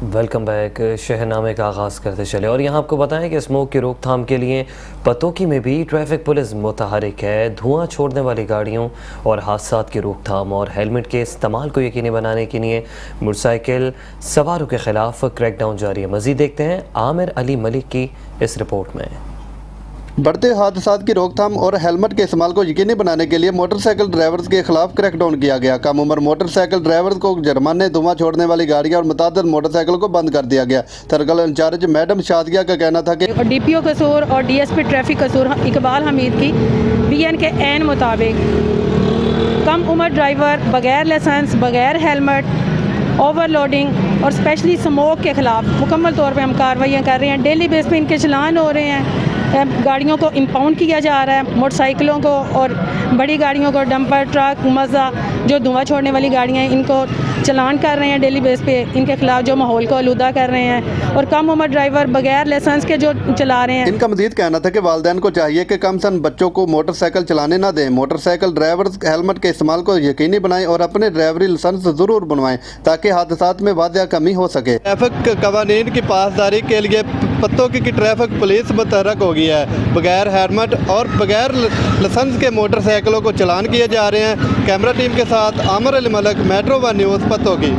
Welcome back. शहरनामे का आगाज़ करते चले और यहाँ आपको बताएं कि स्मोक की रोकथाम के लिए पतोकी में भी ट्रैफिक पुलिस मुतहरिक है। धुआं छोड़ने वाली गाड़ियों और हादसात की रोकथाम और हेलमेट के इस्तेमाल को यकीनी बनाने के लिए मोटरसाइकिल सवारों के खिलाफ क्रैकडाउन जारी है। मज़ीद देखते हैं आमिर अली मलिक की इस रिपोर्ट में। बढ़ते हादसात की रोकथाम और हेलमेट के इस्तेमाल को यकीनी बनाने के लिए मोटरसाइकिल ड्राइवर्स के खिलाफ क्रैकडाउन किया गया। कम उम्र मोटरसाइकिल ड्राइवर्स को जुर्माने, धुआं छोड़ने वाली गाड़ियां और मुतादिद मोटरसाइकिल को बंद कर दिया गया। सर्कल इंचार्ज मैडम शादिया का कहना था कि DPO कसूर और DSP ट्रैफिक कसूर इकबाल हमीद की BN के ऐन मुताबिक कम उम्र ड्राइवर बगैर लाइसेंस, बगैर हेलमेट, ओवरलोडिंग और स्पेशली स्मोक के ख़िलाफ़ मुकम्मल तौर पे हम कार्रवाइयाँ कर रहे हैं। डेली बेस पे इनके चलान हो रहे हैं। गाड़ियों को इम्पाउंड किया जा रहा है, मोटरसाइकिलों को और बड़ी गाड़ियों को, डंपर, ट्रक, मज़ा, जो धुआं छोड़ने वाली गाड़ियाँ हैं, इनको चलान कर रहे हैं डेली बेस पे। इनके खिलाफ जो माहौल को आलूदा कर रहे हैं और कम उम्र ड्राइवर बगैर लाइसेंस के जो चला रहे हैं। इनका मजीद कहना था कि वालिदैन को चाहिए कि कम सन बच्चों को मोटरसाइकिल चलाने ना दें। मोटरसाइकिल ड्राइवर्स हेलमेट के इस्तेमाल को यकीनी बनाएं और अपने ड्राइवरी लाइसेंस ज़रूर बनवाएं ताकि हादसात में वाक़या कमी हो सके। ट्रैफिक कवानीन की पासदारी के लिए पत्तोकी की ट्रैफिक पुलिस मुतहरक हो गई है। बगैर हेलमेट और बगैर लाइसेंस के मोटरसाइकिलों को चलान किए जा रहे हैं। कैमरा टीम के साथ Aamir Ali Malik, metro 1 news, Pattoki.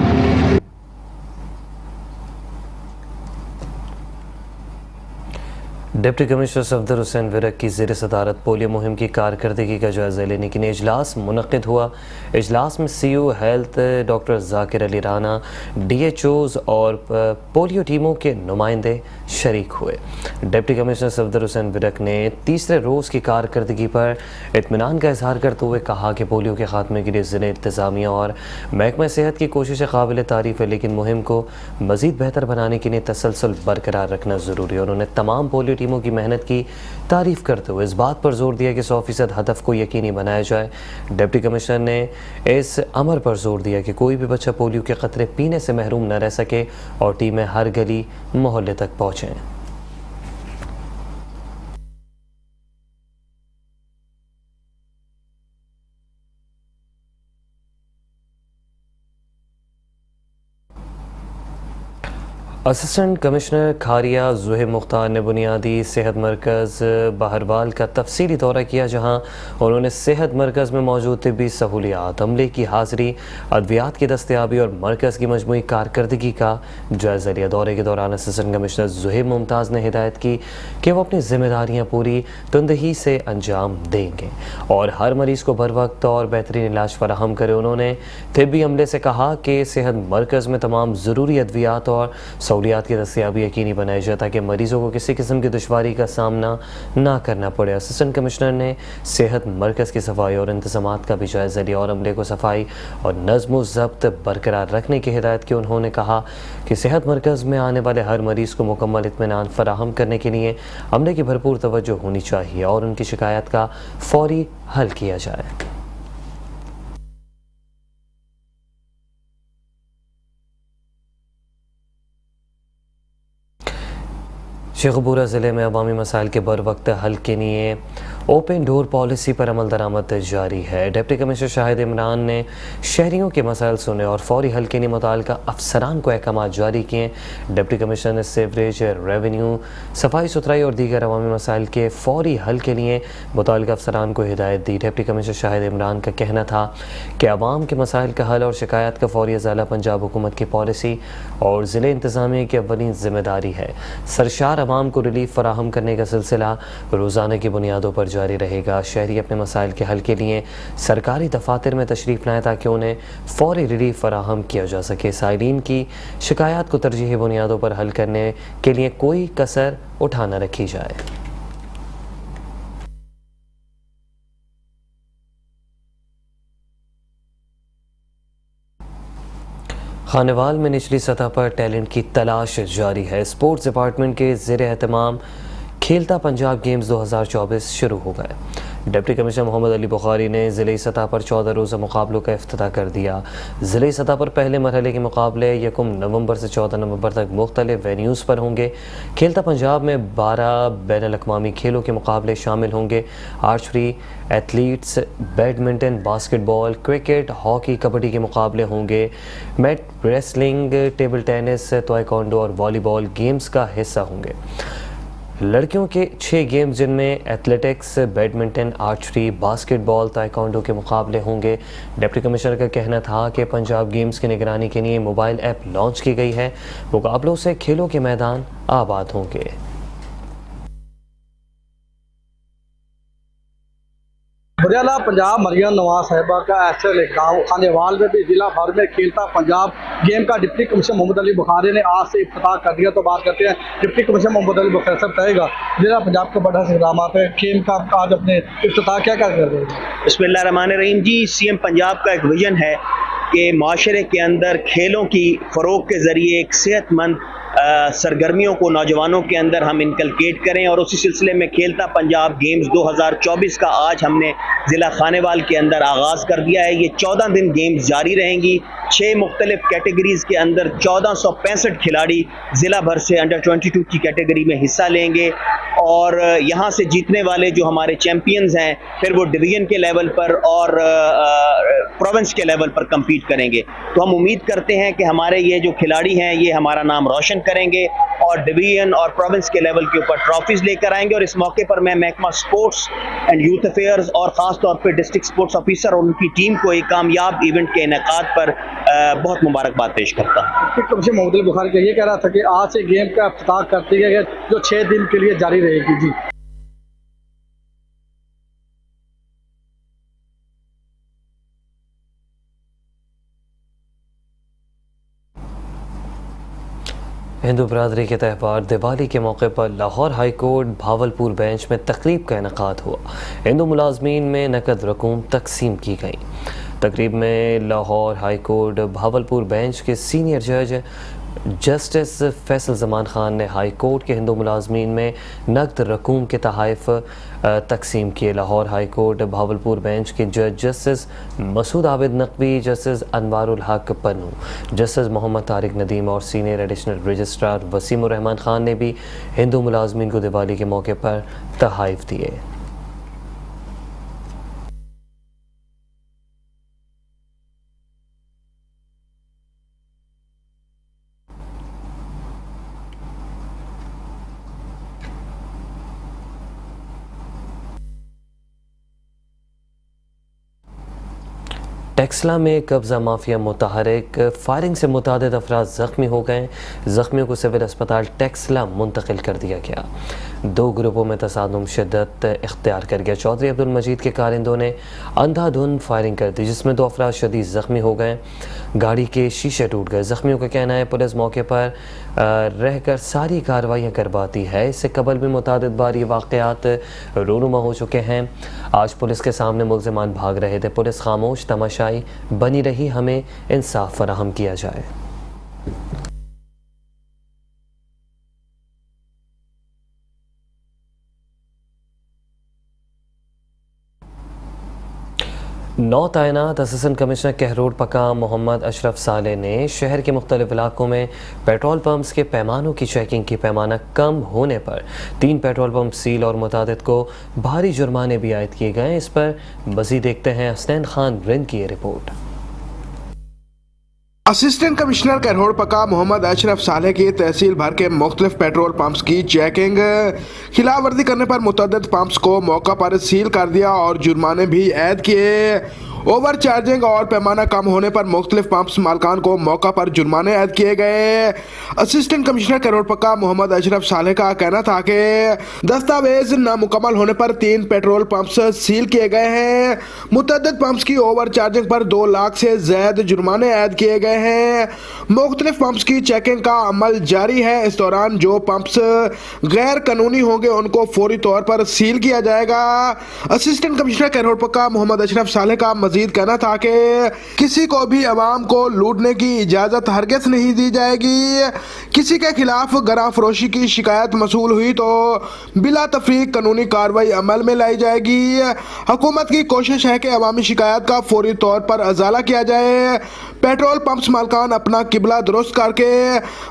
Deputy commissioner Safdar Hussain Virk की ज़ेर सदारत पोलियो मुहिम की कारकर्दगी का जायज़ा लेने के लिए इजलास मुनक़िद हुआ। इजलास में CO health doctor Zakir Ali Rana, DHOs और पोलियो टीमों के नुमाइंदे शरीक हुए। डिप्टी कमिश्नर सफदर हुसैन विरक ने तीसरे रोज़ की कारकर्दगी पर इत्मीनान का इजहार करते हुए कहा कि पोलियो के ख़ात्मे के लिए ज़िले इंतज़ामिया और महकमा सेहत की कोशिशें काबिल तारीफ़ है, लेकिन मुहिम को मज़ीद बेहतर बनाने के लिए तसलसल बरकरार रखना ज़रूरी है। उन्होंने तमाम पोलियो टीमों की मेहनत की तारीफ करते हुए इस बात पर जोर दिया कि 100% हदफ को यकीनी बनाया जाए। डिप्टी कमिश्नर ने इस अमर पर जोर दिया कि कोई भी बच्चा पोलियो के क़तरे पीने से महरूम न रह सके और टीमें हर गली मोहल्ले तक पहुँचें। असिस्टेंट कमिश्नर खारिया ज़ुहैब मुख्तार ने बुनियादी सेहत मरकज़ बहरवाल का तफसीली दौरा किया, जहां उन्होंने सेहत मरकज़ में मौजूद तिब्बी सहूलियात, अमले की हाज़िरी, अद्वियात की दस्तयाबी और मरकज़ की मजमूई कारकर्दगी का जायज़ा लिया। दौरे के दौरान असिस्टेंट कमिश्नर ज़ुहैब मुमताज़ ने हिदायत की कि वो अपनी जिम्मेदारियाँ पूरी तुंदही से अंजाम देंगे और हर मरीज़ को बर वक्त और बेहतरीन इलाज फराहम करे। उन्होंने तिब्बी अमले से कहा कि सेहत मरकज़ में तमाम ज़रूरी अद्वियात और सहूलियात की दस्तयाबी यकीनी बनाई जाए ताकि मरीज़ों को किसी किस्म की दुश्वारी का सामना ना करना पड़े। असिस्टेंट कमिश्नर ने सेहत मरकज़ की सफाई और इंतज़ामात का भी जायज़ा लिया और अमले को सफाई और नज़्म व ज़ब्त बरकरार रखने की हिदायत की। उन्होंने कहा कि सेहत मरकज़ में आने वाले हर मरीज़ को मुकम्मल इत्मीनान फराहम करने के लिए अमले की भरपूर तवज्जो होनी चाहिए और उनकी शिकायत का फौरी हल किया जाए। शेखपुरा ज़िले में अवामी मसाइल के बर वक्त हल के लिए ओपन डोर पॉलिसी पर अमल दरामद जारी है। डिप्टी कमिश्नर शाहिद इमरान ने शहरियों के मसाइल सुने और फौरी हल के लिए मुताल्लिका अफसरान को अहकाम जारी किए। डिप्टी कमिश्नर ने सीवरेज, रेवेन्यू, सफाई सुथराई और दीगर अवामी मसाइल के फौरी हल के लिए मुताल्लिका अफसरान को हिदायत दी। डिप्टी कमिश्नर शाहिद इमरान का कहना था कि अवाम के मसाइल का हल और शिकायत का फौरी अज़ाला पंजाब हुकूमत की पॉलिसी और ज़िले इंतज़ामिया की अव्वलीन ज़िम्मेदारी है। सरशार अवाम को रिलीफ फराहम करने का सिलसिला रोज़ाना की बुनियादों पर जारी रहेगा। शहरी अपने मसाइल के हल के लिए सरकारी दफातर में तशरीफ़ लाएँ ताकि उन्हें फौरी रिलीफ फराहम किया जा सके। साइलिन की शिकायत को तरजीही बुनियादों पर हल करने के लिए कोई कसर उठा न रखी जाए। खानेवाल में निचली सतह पर टैलेंट की तलाश जारी है। स्पोर्ट्स डिपार्टमेंट के ज़ेर एहतमाम खेलता पंजाब गेम्स 2024 शुरू हो गए। डिप्टी कमिश्नर मोहम्मद अली बुखारी ने ज़िले सतह पर 14 रोज़ा मुकाबलों का इफ्तिताह कर दिया। ज़िले सतह पर पहले मरहले के मुकाबले 1 नवंबर से 14 नवंबर तक मुख्तलिफ वेन्यूज़ पर होंगे। खेलता पंजाब में 12 बैनुल-अक़वामी खेलों के मुकाबले शामिल होंगे। Archery, athletes, badminton, basketball, cricket, hockey, kabaddi के मुकाबले होंगे। Mat wrestling, table tennis, taekwondo और वॉलीबॉल गेम्स का हिस्सा होंगे। लड़कियों के 6 गेम्स जिनमें athletics, badminton, archery, basketball, taekwondo के मुकाबले होंगे। डिप्टी कमिश्नर का कहना था कि पंजाब गेम्स की निगरानी के लिए मोबाइल ऐप लॉन्च की गई है। मुकाबलों से खेलों के मैदान आबाद होंगे। बरियाला पंजाब मरियम नवाज साहिबा का ऐसे गाँव खानेवाल में भी जिला भर में खेलता पंजाब गेम का डिप्टी कमिश्नर मोहम्मद अली बुखारी ने आज से इफ्तिताह कर दिया। तो बात करते हैं डिप्टी कमिश्नर मोहम्मद अली बुखारी साहब कहेगा जिला पंजाब का बड़ा इंतजाम है खेल का आज अपने इफ्तिताह क्या कर रहे हैं। बिस्मिल्लाहिर्रहमानिर्रहीम जी, सीएम पंजाब का एक विजन है कि माशरे के अंदर खेलों की फ़रोग के ज़रिए एक सेहतमंद सरगर्मियों को नौजवानों के अंदर हम इनकलकेट करें और उसी सिलसिले में खेलता पंजाब गेम्स 2024 का आज हमने ज़िला खानेवाल के अंदर आगाज़ कर दिया है। ये 14 दिन गेम्स जारी रहेंगी। 6 मुख्तलिफ कैटेगरीज़ के अंदर 1465 खिलाड़ी ज़िला भर से अंडर 22 की कैटेगरी में हिस्सा लेंगे और यहाँ से जीतने वाले जो हमारे चैम्पियंस हैं फिर वो डिवीज़न के लेवल पर और प्रोविंस के लेवल पर कम्पीट करेंगे। तो हम उम्मीद करते हैं कि हमारे ये जो खिलाड़ी हैं ये हमारा नाम रोशन करेंगे और डिवीजन और प्रोविंस के लेवल के ऊपर ट्रॉफीज लेकर आएंगे। और इस मौके पर मैं महकमा स्पोर्ट्स एंड यूथ अफेयर्स और ख़ास तौर पर डिस्ट्रिक्ट स्पोर्ट्स ऑफिसर और उनकी टीम को एक कामयाब इवेंट के इनेकाद पर बहुत मुबारकबाद पेश करता हूँ। डिप्टी कमिश्नर मोहम्मद अली बुखारी का ये कह रहा था कि आज से गेम का इफ्तिताह कर दिया गया जो 6 दिन के लिए जारी रहेगी। जी हिंदू बरदरी के त्यौहार दिवाली के मौके पर Lahore high court Bahawalpur bench में तकरीब का इनेकाद हुआ। हिंदू मुलाजमीन में नकद रकूम तकसीम की गई। तकरीब में Lahore high court Bahawalpur bench के सीनियर जज जस्टिस फैसल ज़मान ख़ान ने हाई कोर्ट के हिंदू मुलाजमीन में नकद रकूम के तहाइफ तकसीम किए। Lahore high court Bahawalpur bench के जज justice Masood Abid Naqvi, justice Anwarul Haq Pannu, justice Mohammad Tariq Nadeem और senior additional registrar Waseemur Rehman Khan ने भी हिंदू मुलाजमीन को दिवाली के मौके पर तहाइफ दिए। टेक्सला में कब्ज़ा माफिया मुतहरिक फायरिंग से मुतादिद अफराद ज़ख्मी हो गए। ज़ख्मियों को सिविल अस्पताल टेक्सला मुंतकिल कर दिया गया। 2 ग्रुपों में तसादुम शिद्दत इख्तियार कर गया। चौधरी अब्दुल मजीद के कारिंदों ने अंधाधुंध फायरिंग कर दी जिसमें 2 अफराद शदीद ज़ख्मी हो गए। गाड़ी के शीशे टूट गए। ज़ख्मियों का कहना है पुलिस मौके पर रहकर सारी कार्रवाइयाँ करवाती है। इससे कबल भी मुतादिद बार ये वाक़यात रूनुमा हो चुके हैं। आज पुलिस के सामने मुल्ज़िमान भाग रहे थे। पुलिस खामोश तमाशाई बनी रही। हमें इंसाफ फराहम किया जाए। नौ तैनात असिस्टेंट कमिश्नर कहरोड पका मोहम्मद अशरफ साले ने शहर के मुख्तलिफ इलाकों में पेट्रोल पंप्स के पैमानों की चेकिंग की। पैमाना कम होने पर 3 पेट्रोल पंप सील और मुतादिद को भारी जुर्माने भी आयद किए गए। इस पर मज़ीद देखते हैं हसनैन खान रिंद की ये रिपोर्ट। असिस्टेंट कमिश्नर कहरोड पका मोहम्मद अशरफ साले की तहसील भर के मुख्तलिफ पेट्रोल पंप्स की चेकिंग, खिलाफ वर्जी करने पर मुतअद्दिद पंप्स को मौका पर सील कर दिया और जुर्माने भी ऐद किए। ओवर चार्जिंग और पैमाना कम होने पर मुख्तलिफ पंप्स मालकान को मौका पर जुर्माने ऐद किए गए। असिस्टेंट कमिश्नर कहरोड पका मोहम्मद अशरफ साले का कहना था कि दस्तावेज नामुकम्मल होने पर 3 पेट्रोल पंप्स सील किए गए हैं। मुतअद्दिद पंप्स की ओवर चार्जिंग पर 2 लाख से ज्यादा जुर्माने ऐद किए गए हैं। मुख्तलिफ पंप्स की चेकिंग का अमल जारी है। इस दौरान जो पंप्स गैर कानूनी होंगे उनको फौरी तौर पर सील किया जाएगा। असिस्टेंट कमिश्नर कहरोड पका मोहम्मद अशरफ साले का मजीद कहना था कि किसी को भी अवाम को लूटने की इजाज़त हरगिज़ नहीं दी जाएगी। किसी के खिलाफ गरा फरोशी की शिकायत मसूल हुई तो बिला तफरीक कानूनी कार्रवाई अमल में लाई जाएगी। हुकूमत की कोशिश है कि अवामी शिकायत का फौरी तौर पर अजाला किया जाए। पेट्रोल पंप्स मालकान अपना किबला दुरुस्त करके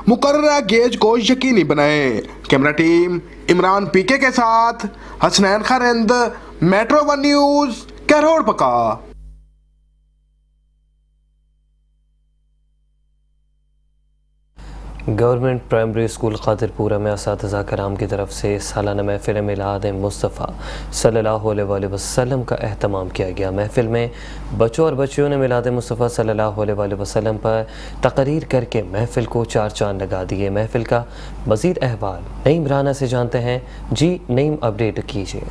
मुकर्ररा गेज को यकीनी बनाए। कैमरा टीम इमरान पीके के साथ हसनैन खरंद, मेट्रो 1 न्यूज़, कहरोड़ पका। गवर्नमेंट प्राइमरी स्कूल खातिरपुरा में असातिज़ा कराम की तरफ से सालाना महफिल मिलाद मुस्तफ़ा सल्लल्लाहु अलैहि वसल्लम का एहतमाम किया गया। महफिल में बच्चों और बच्चियों ने मिलाद मुस्तफ़ा सल्लल्लाहु अलैहि वसल्लम पर तकरीर करके महफिल को चार चांद लगा दिए। महफिल का मज़ीद अहवाल नईम राना से जानते हैं। जी नईम, अपडेट कीजिए।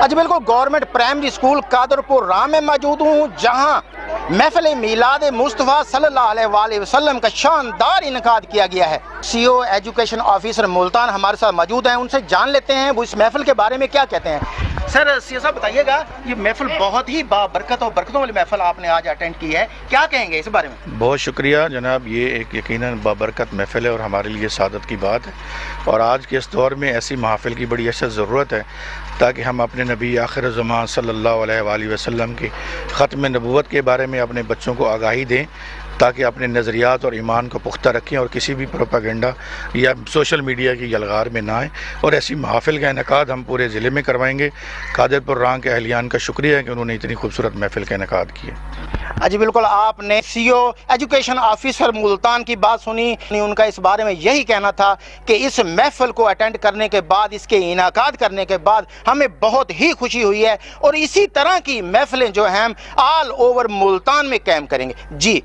आज बिल्कुल government primary school Kadarpur Ram में मौजूद हूँ, जहाँ महफिल मीलाद मुस्तफ़ा सल्लल्लाहु अलैहि वसल्लम का शानदार इनकाद किया गया है। सीओ एजुकेशन ऑफिसर मुल्तान हमारे साथ मौजूद हैं, उनसे जान लेते हैं वो इस महफिल के बारे में क्या कहते हैं। सर, सीओ साहब बताइएगा, ये महफिल बहुत ही बाबरकत और बरकतों वाली महफिल आपने आज अटेंड की है, क्या कहेंगे इस बारे में? बहुत शुक्रिया जनाब, ये एक यकीनन बाबरकत महफिल है और हमारे लिए सादत की बात है। और आज के इस दौर में ऐसी महफिल की बड़ी अशद ज़रूरत है ताकि हम अपने नबी आखिर ज़मान सल्लल्लाहु अलैहि वसल्लम की ख़त्म नबूवत के बारे में अपने बच्चों को आगाही दें, ताकि अपने नज़रियात और ईमान को पुख्ता रखें और किसी भी प्रोपागेंडा या सोशल मीडिया की यलगार में ना आए। और ऐसी महफिल का इनेकाद हम पूरे ज़िले में करवाएंगे। कादरपुर राम के अहलियान का शुक्रिया है कि उन्होंने इतनी खूबसूरत महफिल का इनेकाद किया। जी बिल्कुल, आपने सीओ एजुकेशन ऑफिसर मुल्तान की बात सुनी, उनका इस बारे में यही कहना था कि इस महफिल को अटेंड करने के बाद, इसके इनाकाद करने के बाद हमें बहुत ही खुशी हुई है और इसी तरह की महफिलें जो हैं हम ऑल ओवर मुल्तान में कायम करेंगे। जी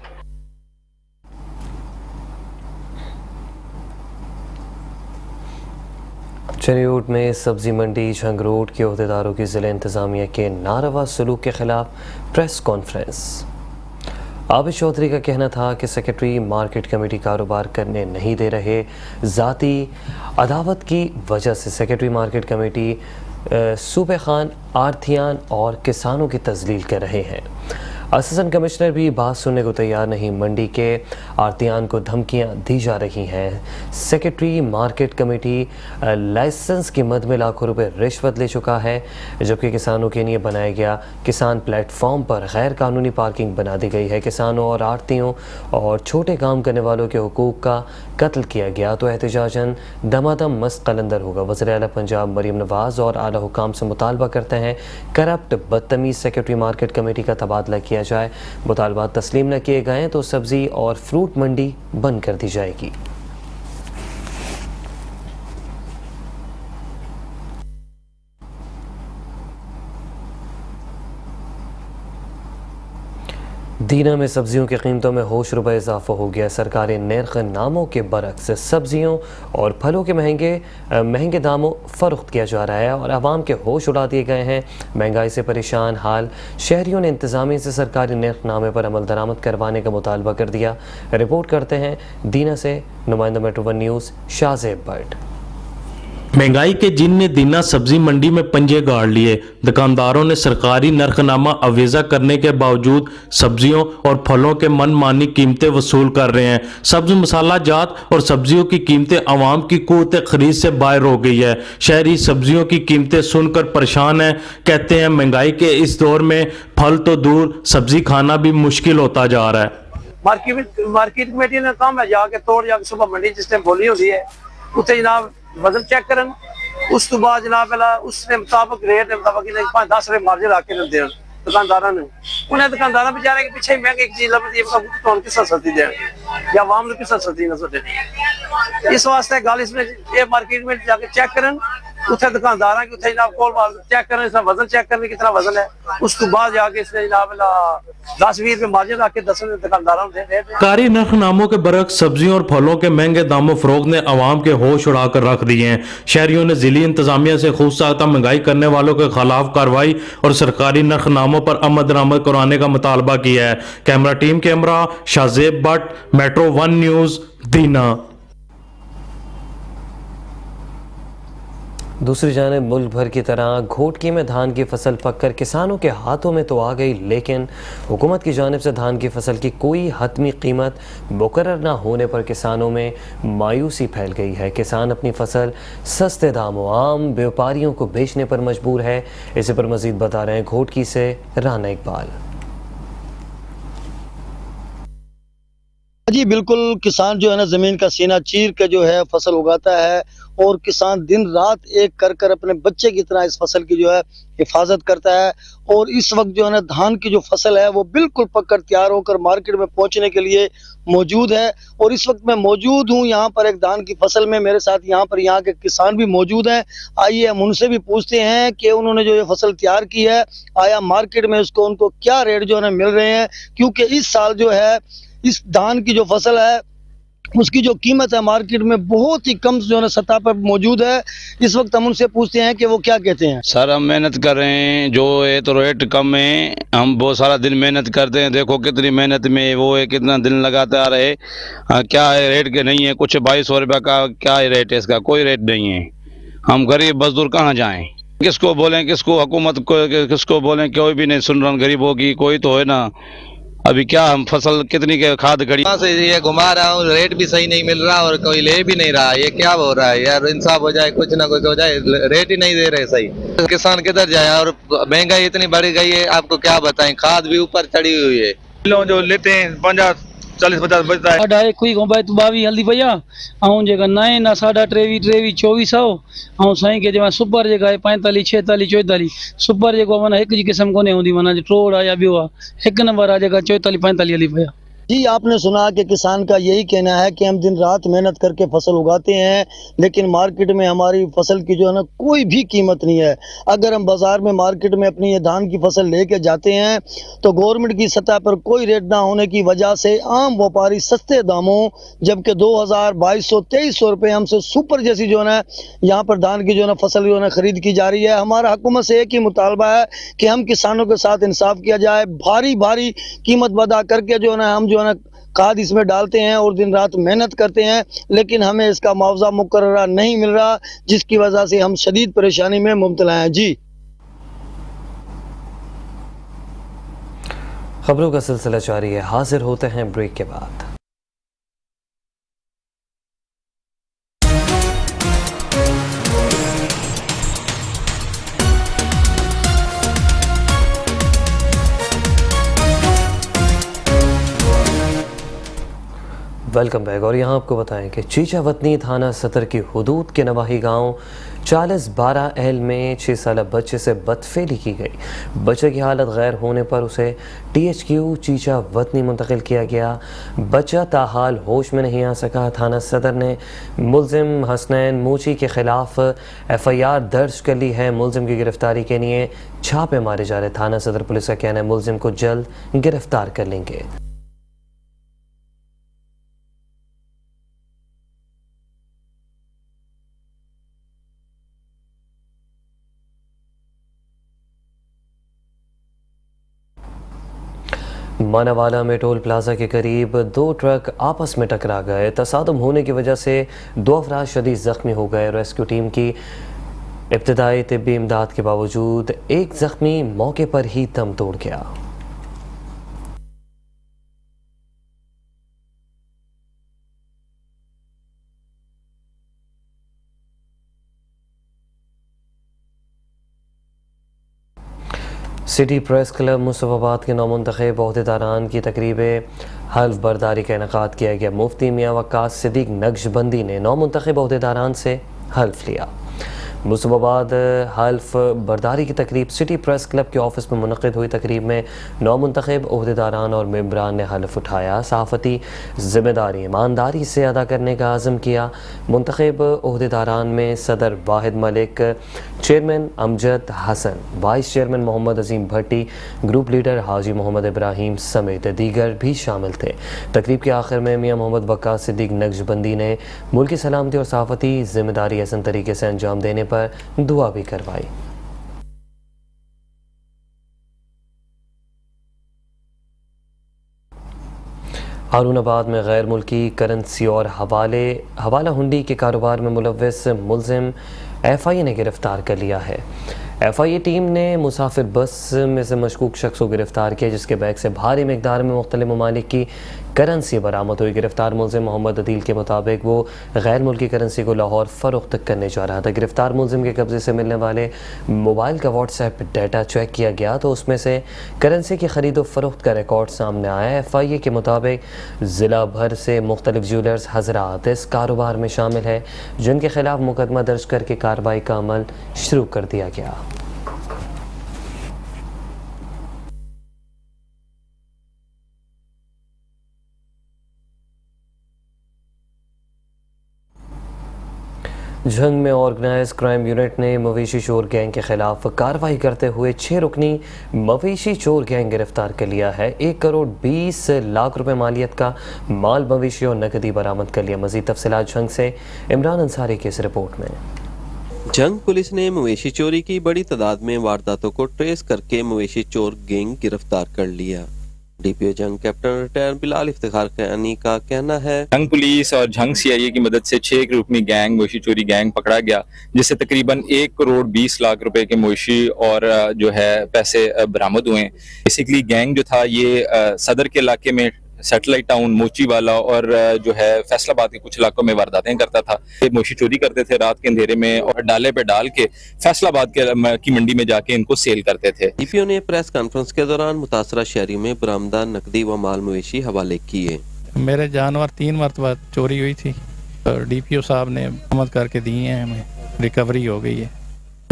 चरियोट में सब्जी मंडी झंग रोड के अहदेदारों की ज़िला इंतज़ामिया के नारवा सलूक के खिलाफ प्रेस कॉन्फ्रेंस। आबिद चौधरी का कहना था कि सेक्रेटरी मार्केट कमेटी कारोबार करने नहीं दे रहे। ज़ाती अदावत की वजह से सेक्रेटरी मार्केट कमेटी सूबे खान, आर्थियान और किसानों की तजलील कर रहे हैं। असिस्टेंट कमिश्नर भी बात सुनने को तैयार नहीं। मंडी के आर्तियान को धमकियां दी जा रही हैं। सेक्रेटरी मार्केट कमेटी लाइसेंस की मद में लाखों रुपए रिश्वत ले चुका है, जबकि किसानों के लिए बनाया गया किसान प्लेटफॉर्म पर गैर कानूनी पार्किंग बना दी गई है। किसानों और आड़तियों और छोटे काम करने वालों के हुकूक का कत्ल किया गया तो एहतजाजन दमादम मस्त कलंदर होगा। वज़ीर आला पंजाब मरीम नवाज़ और आला हुकाम से मुतालबा करते हैं करप्ट बदतमीज़ सेक्रेटरी मार्केट कमेटी का तबादला किया जाए। मुतालबात तस्लीम न किए गए तो सब्जी और फ्रूट मंडी बंद कर दी जाएगी। दीना में सब्जियों की कीमतों में होश रुपये इजाफा हो गया। सरकारी निर्ख नामों के बरक्स सब्जियों और फलों के महंगे दामों फरोख्त किया जा रहा है और आवाम के होश उड़ा दिए गए हैं। महंगाई से परेशान हाल शहरियों ने इंतज़ामिया से सरकारी निर्खनामे पर अमल दरामद करवाने का मुतालबा कर दिया। रिपोर्ट करते हैं दीना से नुमाइंदा मेट्रो 1 न्यूज़ शाहजेब भट्ट। महंगाई के जिन ने दीना सब्जी मंडी में पंजे गाड़ लिए। दुकानदारों ने सरकारी नरखनामा अवेजा करने के बावजूद सब्जियों और फलों के मनमानी कीमतें वसूल कर रहे हैं। सब्ज मसाला जात और सब्जियों की कीमतें आवाम की कुव्वत खरीद से बाहर हो गई है। शहरी सब्जियों की कीमतें सुनकर परेशान हैं। कहते हैं महंगाई के इस दौर में फल तो दूर सब्जी खाना भी मुश्किल होता जा रहा है। मार्केट कमेटी ने काम है जाके तोड़ जाके सुबह मंडी जिस टाइम बोली होती है उत्थे जनाब वजन चेक करन, उस तो बाद जनाब पहला उसके मुताबिक रेट के मुताबिक 5-10 रुपए मार्जिन रख के देन दुकानदारों ने। उन्हें दुकानदारों बेचारे के पीछे महंगी एक चीज लभदी है तो किस सस्ती देन या आवाम ने किस सस्ती ना सोचे। इस वास्ते गल इसमें ये मार्केट में जाके चेक करन, उथे दुकानदार की उथे जनाब कोल चेक करन, इसका वजन चेक करने कितना वजन है, उस तो बाद जाके इसने जनाब 10-20 रुपए मार्जिन रख के 10 दुकानदारों दे। सरकारी नरखनामों के बरक्स सब्जियों और फलों के महंगे दामों फरोख्त ने आवाम के होश उड़ाकर रख दिए हैं। शहरियों ने जिली इंतजामिया से खूब साख्ता महंगाई करने वालों के खिलाफ कार्रवाई और सरकारी नरखनामों पर अमल दरामद कराने का मुतालबा किया है। कैमरा टीम के हमरा शाहजेब भट्ट, मेट्रो 1 न्यूज़, दीना। दूसरी जानिब मुल्क भर की तरह घोटकी में धान की फसल पककर किसानों के हाथों में तो आ गई, लेकिन हुकूमत की जानिब से धान की फसल की कोई हतमी कीमत मुकर्रर न होने पर किसानों में मायूसी फैल गई है। किसान अपनी फसल सस्ते दामों आम व्यापारियों को बेचने पर मजबूर है। इसी पर मजीद बता रहे हैं घोटकी से राना इकबाल। जी बिल्कुल, किसान जो है ना ज़मीन का सीना चीर के जो है फसल उगाता है और किसान दिन रात एक कर अपने बच्चे की तरह इस फसल की जो है हिफाजत करता है। और इस वक्त जो है ना धान की जो फसल है वो बिल्कुल पककर तैयार होकर मार्केट में पहुंचने के लिए मौजूद है। और इस वक्त मैं मौजूद हूं यहाँ पर एक धान की फसल में, मेरे साथ यहाँ के किसान भी मौजूद हैं। आइए हम उनसे भी पूछते हैं कि उन्होंने जो ये फसल तैयार की है, आया मार्केट में उसको उनको क्या रेट जो है ना मिल रहे हैं, क्योंकि इस साल जो है इस धान की जो फसल है उसकी जो कीमत है मार्केट में बहुत ही कम जो है ना सतह पर मौजूद है। इस वक्त हम उनसे पूछते हैं कि वो क्या कहते हैं। सर हम मेहनत कर रहे हैं, जो है तो रेट कम है, हम बहुत सारा दिन मेहनत करते हैं, देखो कितनी मेहनत में वो है, कितना दिन लगाते आ रहे। क्या है रेट के नहीं है, कुछ 2200 रुपये का क्या है रेट है इसका, कोई रेट नहीं है। हम गरीब मजदूर कहाँ जाएं, किसको बोलें, किसको हुकूमत को किसको बोलें, कोई भी नहीं सुन रहा गरीबों की, कोई तो है ना। अभी क्या हम फसल कितनी के खाद खड़ी से ये घुमा रहा हूँ, रेट भी सही नहीं मिल रहा और कोई ले भी नहीं रहा। ये क्या हो रहा है यार, इंसाफ हो जाए, कुछ ना कुछ हो जाए, रेट ही नहीं दे रहे सही। किसान किधर जाए और महंगाई इतनी बढ़ गई है, आपको क्या बताएं, खाद भी ऊपर चढ़ी हुई है। लोग जो लेते हैं 50-40-50 बचता है। साढ़ा एक को भाई तू 22 हल्दी भैया ऐं जेका नए ना 23,500 ऐं साईं के जो सुपर जेका आहे 45 46 44 सुपर जेको माना एक जी किस्म कोन्हे हूंदी, माना ट्रोड़ आहे या ॿियो आहे, हिकु नंबर आहे जेका 44 45 हली भैया। जी आपने सुना कि किसान का यही कहना है कि हम दिन रात मेहनत करके फसल उगाते हैं, लेकिन मार्केट में हमारी फसल की जो है ना कोई भी कीमत नहीं है। अगर हम बाज़ार में मार्केट में अपनी ये धान की फसल लेके जाते हैं तो गवर्नमेंट की सतह पर कोई रेट ना होने की वजह से आम व्यापारी सस्ते दामों, जबकि 2000 2200 2300 रुपये हमसे सुपर जैसी जो है ना यहाँ पर धान की जो है ना फसल जो है ना खरीद की जा रही है। हमारा हुकूमत से एक ही मुतालबा है कि हम किसानों के साथ इंसाफ किया जाए, भारी कीमत अदा करके जो है ना हम जो है ना खाद इसमें डालते हैं और दिन रात मेहनत करते हैं, लेकिन हमें इसका मुआवजा मुकर्रर नहीं मिल रहा, जिसकी वजह से हम शदीद परेशानी में मुब्तला हैं। जी खबरों का सिलसिला जारी है, हाजिर होते हैं ब्रेक के बाद। Welcome back. और यहाँ आपको बताएं कि चीचा वतनी थाना सतर की हुदूद के नवाही गांव 40-12 में 6 साल बच्चे से बदफेली की गई। बच्चे की हालत गैर होने पर उसे THQ चीचा वतनी मुंतकिल किया गया। बच्चा ताहाल होश में नहीं आ सका। थाना सदर ने मुलजिम हसनैन मूची के खिलाफ FIR दर्ज कर ली है। मुलजिम की गिरफ्तारी के लिए छापे मारे जा रहे। थाना सदर पुलिस का कहना है मुलजिम को जल्द गिरफ्तार कर लेंगे। मानावाला में टोल प्लाजा के करीब 2 ट्रक आपस में टकरा गए। तसादुम होने की वजह से 2 अफराद शदीद जख्मी हो गए। रेस्क्यू टीम की इब्तिदाई तिब्बी इमदाद के बावजूद एक जख्मी मौके पर ही दम तोड़ गया। सिटी प्रेस क्लब मुस्तफाबाद के नौमुंतखब अहदेदारान की तकरीब हल्फ बर्दारी का इनेकाद किया गया। मुफ्ती मियाँ वक्कास सिद्दीक नक्शबंदी ने नौमुंतखब अहदेदारान से हल्फ लिया। मुस्तफाबाद हल्फ बर्दारी की तकरीब सिटी प्रेस क्लब के ऑफिस में मुनक़िद हुई। तकरीब में नौमुंतखब अहदेदारान और मेंबरान ने हल्फ उठाया। सहाफ़ती ज़िम्मेदारी ईमानदारी से अदा करने का आज़म किया। मुंतखब अहदेदारान में सदर Wahid Malik, chairman Amjad Hasan, vice chairman Mohammad Azeem Bhatti, group leader Haji Mohammad Ibrahim समेत दीगर भी शामिल थे। तकरीब के आखिर में मियाँ मोहम्मद वक्कास सिद्दीक नक्शबंदी ने मुल्की सलामती और सहाफ़ती ज़िम्मेदारी हसन तरीके से अंजाम देने पर दुआ भी करवाई। हारूनाबाद में गैर मुल्की करेंसी और हवाला हुंडी के कारोबार में मुलव्वस मुलजिम FIA ने गिरफ्तार कर लिया है। FIA टीम ने मुसाफिर बस में से मशकूक शख्स को गिरफ्तार किया, जिसके बैग से भारी मिकदार में मुख्तलिफ ममालिक की करेंसी बरामद हुई। गिरफ्तार मुलजिम मोहम्मद अदील के मुताबिक वो गैर मुल्की करेंसी को लाहौर फ़रोख्त करने जा रहा था। गिरफ्तार मुलजिम के कब्जे से मिलने वाले मोबाइल का WhatsApp डाटा चेक किया गया तो उसमें से करेंसी की ख़रीद व फ़रोख्त का रिकॉर्ड सामने आया। FIA के मुताबिक ज़िला भर से मुख्तलिफ ज्वेलर्स हजरात इस कारोबार में शामिल है, जिनके खिलाफ मुकदमा दर्ज करके कार्रवाई का अमल शुरू कर दिया गया। झंग में ऑर्गेनाइज क्राइम यूनिट ने मवेशी चोर गैंग के खिलाफ कार्रवाई करते हुए 6 रुकनी मवेशी चोर गैंग गिरफ्तार कर लिया है। 1 करोड़ 20 लाख रुपए मालियत का माल, मवेशी और नकदी बरामद कर लिया। मज़ीद तफसीलात झंग से इमरान अंसारी की इस रिपोर्ट में। झंग पुलिस ने मवेशी चोरी की बड़ी तादाद में वारदातों को ट्रेस करके मवेशी चोर गैंग गिरफ्तार कर लिया। DPO Jhang captain retire Bilal Iftikhar खानी का कहना है, झंग पुलिस और झंग CIA की मदद से 6 रुकनी गैंग मवेशी चोरी गैंग पकड़ा गया, जिससे तकरीबन 1 करोड़ 20 लाख रुपए के मवेशी और जो है पैसे बरामद हुए। बेसिकली गैंग जो था ये सदर के इलाके में सैटेलाइट टाउन मोची वाला और जो है फैसलाबाद के कुछ इलाकों में वारदातें करता था। ये मवेशी चोरी करते थे रात के अंधेरे में और डाले पे डाल के फैसलाबाद की मंडी में जाके इनको सेल करते थे। DPO ने प्रेस कॉन्फ्रेंस के दौरान मुतासरा शहरी में बरामदा नकदी व माल मवेशी हवाले किए। मेरे जानवर 3 मरतबा चोरी हुई थी और DPO साहब ने बरामद करके दिए हैं, हमें रिकवरी हो गई है।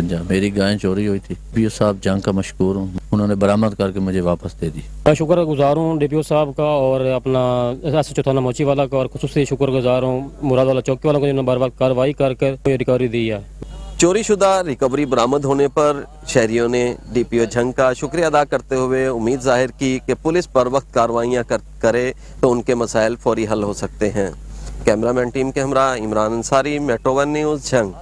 मेरी गाय चोरी हुई थी, DPO साहब जंग का मशकूर हूँ, उन्होंने बरामद करके मुझे वापस दे दी। मैं शुक्रगुजार हूँ DPO साहब का और अपना SHO थाना मोची वाला का, और खुसूसी शुक्रगुजार हूँ मुराद वाला चौकी वाला को, जिन्होंने बार बार कार्रवाई कर रिकवरी दी है। चोरी शुदा रिकवरी बरामद होने पर शहरियों ने DPO झंग का शुक्रिया अदा करते हुए उम्मीद जाहिर की कि पुलिस पर वक्त कार्रवाइयाँ करे तो उनके मसाइल फौरी हल हो सकते हैं। कैमरामैन टीम के हमरा Imran Ansari, metro 1 news Jhang.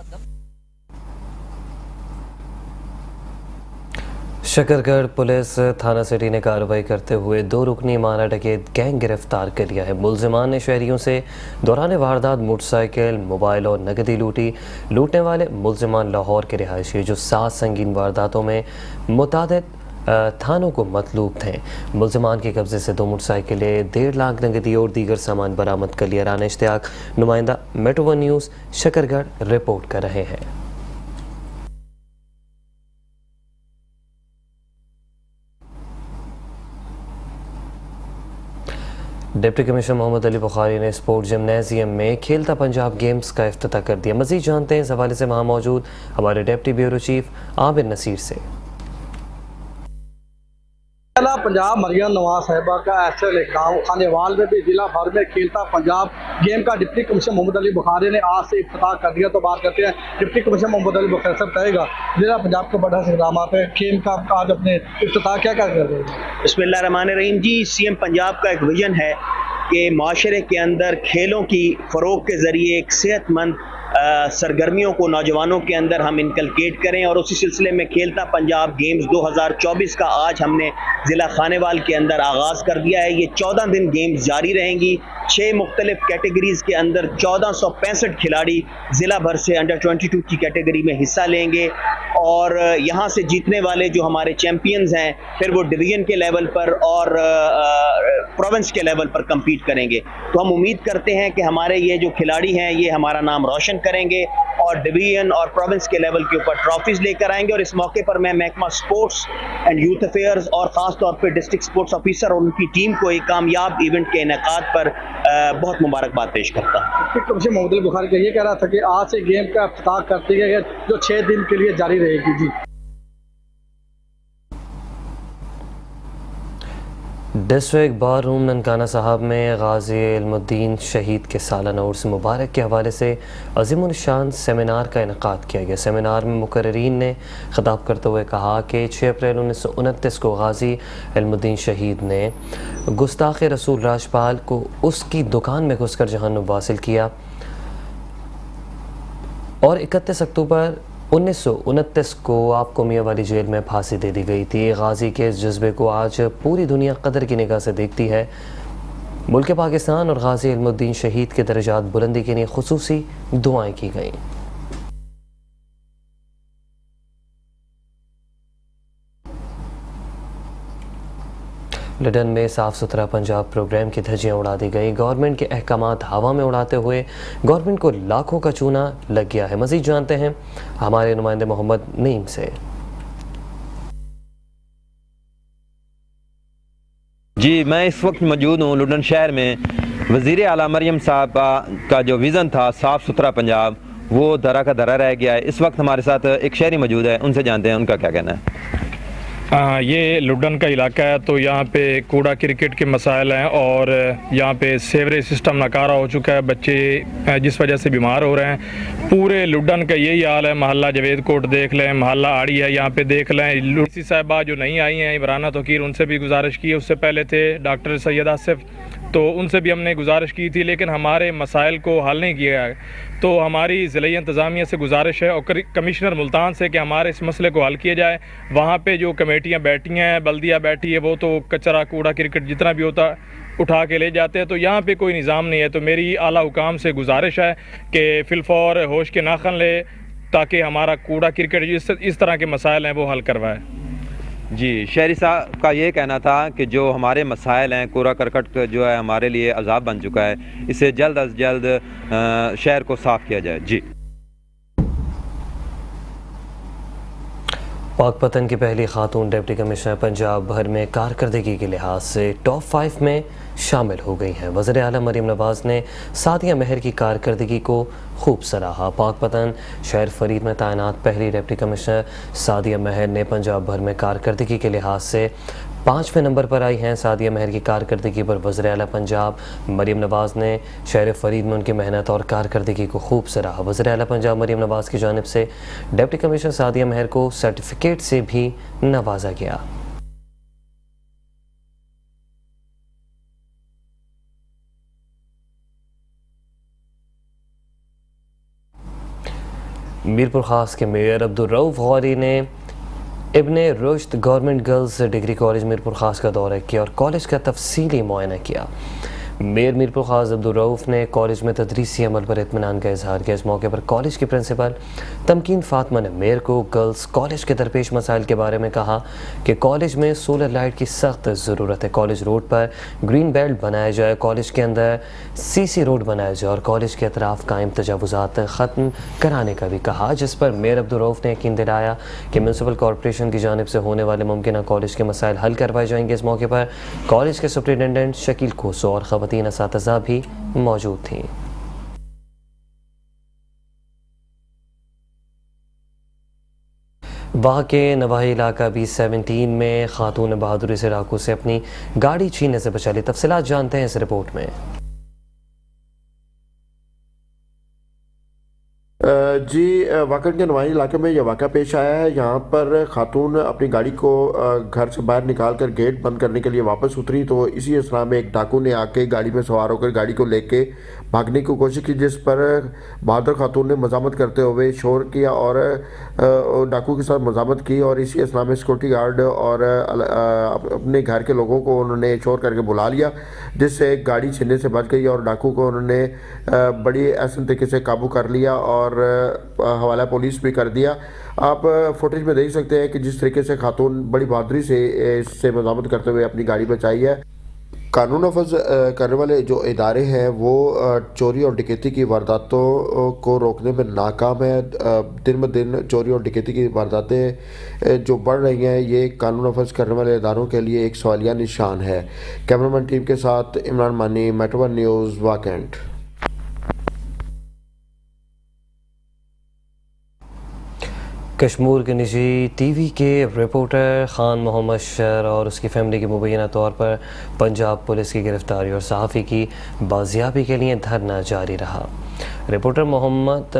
Shakargarh police थाना सिटी ने कार्रवाई करते हुए 2 रुकनी माना डकैत गैंग गिरफ्तार कर लिया है। मुलजिमान ने शहरियों से दौरान वारदात मोटरसाइकिल, मोबाइल और नकदी लूटी। लूटने वाले मुलजिमान लाहौर के रिहायशी जो 7 संगीन वारदातों में मुतादिद थानों को मतलूब थे। मुलजिमान के कब्जे से 2 मोटरसाइकिलें, 1.5 लाख नकदी और दीगर सामान बरामद कर लिया। राना इश्तियाक, नुमाइंदा, मेट्रो 1 न्यूज़, शकरगढ़ रिपोर्ट कर रहे हैं। डिप्टी कमिश्नर मोहम्मद अली बुखारी ने स्पोर्ट जिम्नेजियम में खेलता पंजाब गेम्स का इफ्तिताह कर दिया। मज़ीद जानते हैं इस हवाले से वहाँ मौजूद हमारे deputy bureau chief Abid Nasir से। पंजाब मरियम नवाज साहिबा का SL गाँव खानेवाल में भी जिला भर में खेलता पंजाब गेम का डिप्टी कमिश्नर मोहम्मद अली बुखारी ने आज से इफ्तिताह कर दिया। तो बात करते हैं डिप्टी कमिश्नर मोहम्मद अली बुखारी साहब, कहेगा जिला पंजाब के बड़ा इक़दाम है खेल का आज अपने इफ्तिताह क्या कर रहे हैं? बिस्मिल्लाहिर्रहमानिर्रहीम जी, CM पंजाब का एक विजन है कि माशरे के अंदर खेलों की फ़रोग के ज़रिए एक सेहतमंद सरगर्मियों को नौजवानों के अंदर हम इनकलकेट करें, और उसी सिलसिले में खेलता पंजाब गेम्स 2024 का आज हमने ज़िला खानेवाल के अंदर आगाज़ कर दिया है। ये 14 दिन गेम्स जारी रहेंगी। 6 मुख्तलिफ कैटेगरीज़ के अंदर 1465 खिलाड़ी ज़िला भर से अंडर 22 की कैटेगरी में हिस्सा लेंगे, और यहाँ से जीतने वाले जो हमारे चैम्पियंस हैं फिर वो डिवीज़न के लेवल पर और प्रोविंस के लेवल पर कम्पीट करेंगे। तो हम उम्मीद करते हैं कि हमारे ये जो खिलाड़ी हैं ये हमारा नाम रोशन करेंगे और डिवीजन और प्रोविंस के लेवल के ऊपर ट्रॉफीज लेकर आएंगे। और इस मौके पर मैं महकमा स्पोर्ट्स एंड यूथ अफेयर्स और ख़ास तौर पर डिस्ट्रिक्ट स्पोर्ट्स ऑफिसर और उनकी टीम को एक कामयाब इवेंट के इनेकाद पर बहुत मुबारकबाद पेश करता हूँ। कमिश्नर मोहम्मद अली बुखारी का ये कह रहा था कि आज से गेम का इफ्तिताह करते गए जो 6 दिन के लिए जारी रहेगी। जी, डिस्ट्रिक्ट बार रूम ननकाना साहब में गाजी इल्मुद्दीन शहीद के सालाना उर्स मुबारक के हवाले से अज़ीमुल शान सेमिनार का इनेकाद किया गया। सेमिनार में मुकर्रीन ने खिताब करते हुए कहा कि 6 अप्रैल 1929 को गाजी इल्मुद्दीन शहीद ने गुस्ताख़ रसूल राजपाल को उसकी दुकान में घुसकर जहन्नुम वासिल किया, और 31 अक्टूबर 1929 को आपको मियाँ वाली जेल में फांसी दे दी गई थी। गाजी के इस जज्बे को आज पूरी दुनिया कदर की निगाह से देखती है। मुल्क पाकिस्तान और गाजी इल्मुद्दीन शहीद के दर्जात बुलंदी के लिए खुसूसी दुआएं की गईं। लंदन में साफ़ सुथरा पंजाब प्रोग्राम की धज्जियां उड़ा दी गई। गवर्नमेंट के अहकामात हवा में उड़ाते हुए गवर्नमेंट को लाखों का चूना लग गया है। मज़ीद जानते हैं हमारे नुमाइंदे मोहम्मद नईम से। जी, मैं इस वक्त मौजूद हूँ लंदन शहर में। वज़ीर आला मरियम साहब का जो विज़न था साफ़ सुथरा पंजाब, वो धरा का धरा रह गया है। इस वक्त हमारे साथ एक शहरी मौजूद है, उनसे जानते हैं उनका क्या कहना है। ये लुडन का इलाका है, तो यहाँ पे कूड़ा क्रिकेट के मसाइल हैं और यहाँ पे सेवरेज सिस्टम नाकारा हो चुका है। बच्चे जिस वजह से बीमार हो रहे हैं। पूरे लुडन का यही हाल है। मोहल्ला जवेद कोट देख लें, मोहल्ला आड़ी है, यहाँ पे देख लें। लुडसी साहिबा जो नहीं आई हैं, इमराना तोकीर, उनसे भी गुजारिश की। उससे पहले थे डॉक्टर सैयद आसिफ, तो उनसे भी हमने गुजारिश की थी, लेकिन हमारे मसाइल को हल नहीं किया है। तो हमारी ज़िले इंतज़ामिया से गुजारिश है और कमिश्नर मुल्तान से कि हमारे इस मसले को हल किया जाए। वहाँ पे जो कमेटियाँ बैठी हैं, बल्दिया बैठी है, वो तो कचरा कूड़ा क्रिकेट जितना भी होता उठा के ले जाते हैं। तो यहाँ पे कोई निज़ाम नहीं है। तो मेरी आला हुकाम से गुजारिश है कि फिलफौर होश के नाखन ले, ताकि हमारा कूड़ा क्रिकेट इस तरह के मसाइल हैं वो हल करवाए। जी, शहरी साहब का ये कहना था कि जो हमारे मसाइल हैं, कूड़ा करकट जो है हमारे लिए अजाब बन चुका है, इसे जल्द अज जल्द शहर को साफ़ किया जाए। जी। पाकपतन की पहली खातून डिप्टी कमिश्नर पंजाब भर में कारकर्दगी के लिहाज से टॉप 5 में शामिल हो गई हैं। वज़ीर आला मरियम नवाज़ ने सादिया महर की कारकर्दगी को खूब सराहा। पाकपतन शहर फरीद में तैनात पहली डिप्टी कमिश्नर सादिया महर ने पंजाब भर में कारकर्दगी के लिहाज से 5वें नंबर पर आई हैं। सादिया महर की कारकर्दगी पर वज़ीर आला पंजाब मरियम नवाज़ ने शहर फरीद में उनकी मेहनत और कारकर्दगी को खूब सराहा। वज़ीर आला पंजाब मरियम नवाज़ की जानिब से डिप्टी कमिश्नर सादिया महर को सर्टिफिकेट से भी नवाजा गया। मीरपुर खास के मेयर अब्दुल रऊफ गौरी ने Ibn Rushd government girls degree college Mirpur Khas का दौरा किया और कॉलेज का तफसीली मुआयना किया। मेयर मीरपुर खास अब्दुल रऊफ ने कॉलेज में तदरीसी अमल पर इत्मीनान का इजहार किया। इस मौके पर कॉलेज की प्रिंसिपल तमकीन फातिमा ने मेयर को गर्ल्स कॉलेज के दरपेश मसाइल के बारे में कहा कि कॉलेज में सोलर लाइट की सख्त ज़रूरत है। कॉलेज रोड पर ग्रीन बेल्ट बनाया जाए, कॉलेज के अंदर सीसी रोड बनाया जाए और कॉलेज के अतराफ़ कायम तजावुज़ात ख़त्म कराने का भी कहा, जिस पर मेयर अब्दुल रऊफ ने यकीन दिलाया कि म्यूनसिपल कॉरपोरेशन की जानिब से होने वाले मुमकिन कॉलेज के मसाइल हल करवाए जाएंगे। इस मौके पर कॉलेज के सुप्रिटेंडेंट शकील खोसो और ख़वातीन असातिज़ा भी मौजूद थीं। वहाँ के नवाही इलाका B17 में खातून बहादुरी से डाकू से अपनी गाड़ी छीनने से बचा ली। तफसीलात जानते हैं इस रिपोर्ट में। जी, वाकई के नवाही इलाके में यह वाक़ा पेश आया है। यहाँ पर खातून अपनी गाड़ी को घर से बाहर निकाल कर गेट बंद करने के लिए वापस उतरी, तो इसी असना में एक डाकू ने आके गाड़ी में सवार होकर गाड़ी को लेके भागने की कोशिश की, जिस पर बहादुर खातून ने मजामत करते हुए शोर किया और डाकू के साथ मजामत की। और इसी असना में सिक्योरिटी गार्ड और अपने घर के लोगों को उन्होंने शोर करके बुला लिया, जिससे गाड़ी छीनने से बच गई और डाकू को उन्होंने बड़ी ऐसे तरीके से काबू कर लिया और हवाला पुलिस भी कर दिया। आप फुटेज में देख सकते हैं कि जिस तरीके से खातून बड़ी बहादुरी से इससे मजामत करते हुए अपनी गाड़ी बचाई है। कानून नफज करने वाले जो इदारे हैं वो चोरी और डकैती की वारदातों को रोकने में नाकाम है। दिन ब दिन चोरी और डकैती की वारदातें जो बढ़ रही हैं, ये कानून नफज करने वाले इदारों के लिए एक सवालिया निशान है। कैमरामैन टीम के साथ इमरान मानी, मेट्रो वन न्यूज़, वाकंड। कश्मीर के निजी टीवी के रिपोर्टर खान मोहम्मद शर और उसकी फैमिली की मुबैना तौर पर पंजाब पुलिस की गिरफ्तारी और सहाफ़ी की बाजियाबी के लिए धरना जारी रहा। रिपोर्टर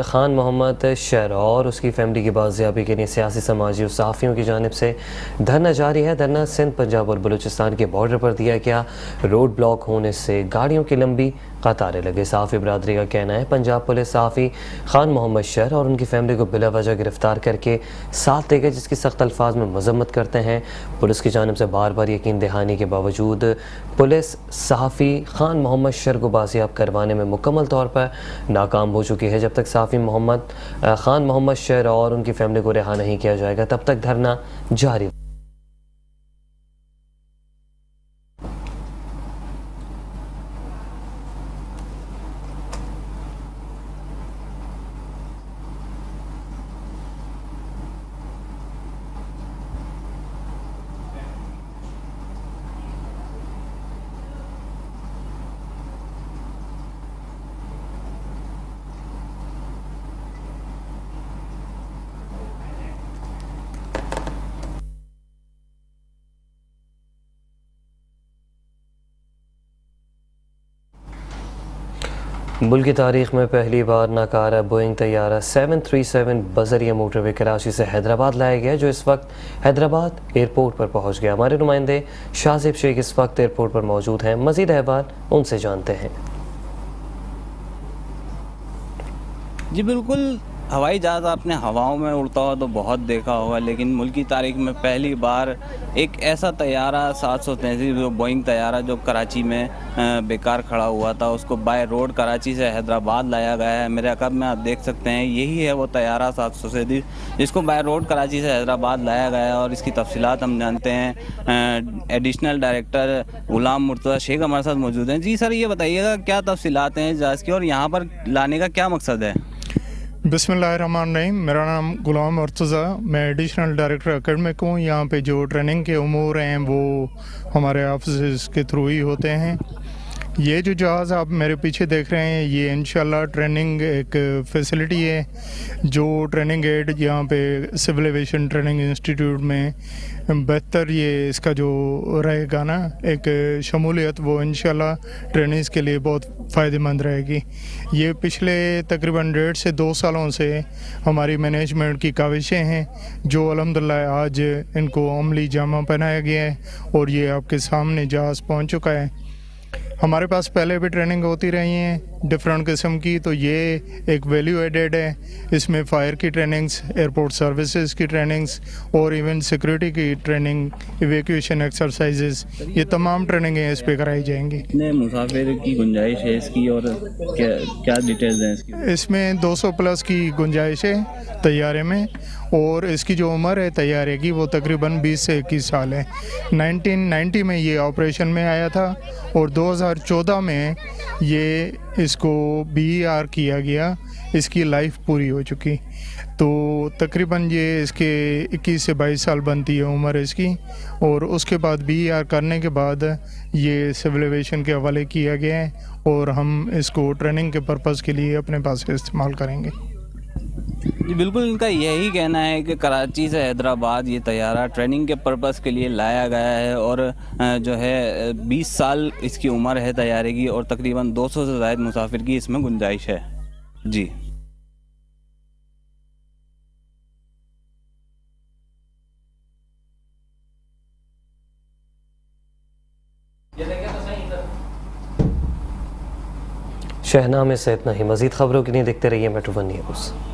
खान मोहम्मद शर और उसकी फैमिली की बाजियाबी के लिए सियासी, समाजी और सहाफ़ियों की जानिब से धरना जारी है। धरना सिंध, पंजाब और बलूचिस्तान के बॉर्डर पर दिया गया। रोड ब्लॉक होने से गाड़ियों की लंबी कतारें लगे। सहाफ़ी बरादरी का कहना है पंजाब पुलिस सहाफ़ी खान मोहम्मद शर और उनकी फैमिली को बिला वजह गिरफ्तार करके साथ ले गए, जिसकी सख्त अल्फाज में मजम्मत करते हैं। पुलिस की जानिब से बार बार यकीन दहानी के बावजूद पुलिस सहाफ़ी खान मोहम्मद शर को बाजियाब करवाने में मुकम्मल तौर पर नाकाम हो चुकी है। जब तक सहाफ़ी खान मोहम्मद शर और उनकी फैमिली को रिहा नहीं किया जाएगा, तब तक धरना जारी। मुल्क की तारीख में पहली बार नाकारा बोइंग तैयारा 737 बजरिया मोटरवे कराची से हैदराबाद लाया गया, जो इस वक्त हैदराबाद एयरपोर्ट पर पहुंच गया। हमारे नुमाइंदे शाजिब शेख इस वक्त एयरपोर्ट पर मौजूद हैं, मजीद अहवाल उनसे जानते हैं। जी बिल्कुल, हवाई जहाज़ आपने हवाओं में उड़ता हुआ तो बहुत देखा होगा, लेकिन मुल्क की तारीख में पहली बार एक ऐसा तैयारा 733 जो बोइंग तैयारा जो कराची में बेकार खड़ा हुआ था, उसको बाय रोड कराची से हैदराबाद लाया गया है। मेरे अकब में आप देख सकते हैं, यही है वो तैयारा 733 जिसको बाय रोड कराची से हैदराबाद लाया गया है। और इसकी तफसीलात हम जानते हैं। एडिशनल डायरेक्टर गुलाम मुर्तज़ा शेख हमारे साथ मौजूद हैं। जी सर, ये बताइएगा क्या तफसीलात हैं जहाज़ की और यहाँ पर लाने का क्या मकसद है? बिस्मिल्लाहिर्रहमानिर्रहीम। मेरा नाम गुलाम मुर्तज़ा, मैं एडिशनल डायरेक्टर एकेडमिक हूँ। यहाँ पे जो ट्रेनिंग के उमूर हैं वो हमारे ऑफिस के थ्रू ही होते हैं। ये जो जहाज़ आप मेरे पीछे देख रहे हैं, ये इंशाल्लाह ट्रेनिंग एक फैसिलिटी है जो ट्रेनिंग एड यहाँ पे सिविल एविएशन ट्रेनिंग इंस्टीट्यूट में बेहतर ये इसका जो रहेगा ना एक शमूलियत, वो इंशाल्लाह ट्रेनिंग्स के लिए बहुत फ़ायदेमंद रहेगी। ये पिछले तकरीबन 1.5 से 2 सालों से हमारी मैनेजमेंट की काविशें हैं जो अल्हम्दुलिल्लाह आज इनको अमली जामा पहनाया गया है और ये आपके सामने जहाज़ पहुँच चुका है। हमारे पास पहले भी ट्रेनिंग होती रही हैं डिफरेंट किस्म की, तो ये एक वैल्यू एडेड है। इसमें फ़ायर की ट्रेनिंग्स, एयरपोर्ट सर्विसेज की ट्रेनिंग्स और इवन सिक्योरिटी की ट्रेनिंग, इवैक्यूएशन एक्सरसाइजेस, ये तमाम ट्रेनिंगें इस पे कराई जाएंगी। कितने मुसाफिर की गुंजाइश है इसकी और क्या डिटेल्स हैं इसकी? इसमें 200 प्लस की गुंजाइश है तैयारे में और इसकी जो उम्र है तैयारे की वो तकरीबन 20 से 21 साल है। 1990 में ये ऑपरेशन में आया था और 2014 में ये इसको BER किया गया। इसकी लाइफ पूरी हो चुकी, तो तकरीबन ये इसके 21 से 22 साल बनती है उम्र इसकी। और उसके बाद BER करने के बाद ये सिविल एविएशन के हवाले किया गया है और हम इसको ट्रेनिंग के पर्पज़ के लिए अपने पास इस्तेमाल करेंगे। जी बिल्कुल, इनका यही कहना है कि कराची से हैदराबाद ये तैयारा ट्रेनिंग के पर्पज़ के लिए लाया गया है और जो है 20 साल इसकी उम्र है तैयारे की और तकरीबन 200 से ज़ायद मुसाफिर की इसमें गुंजाइश है। जी शहनामे से इतना ही। मज़ीद खबरों के लिए देखते रहिए मेट्रो वन न्यूज़।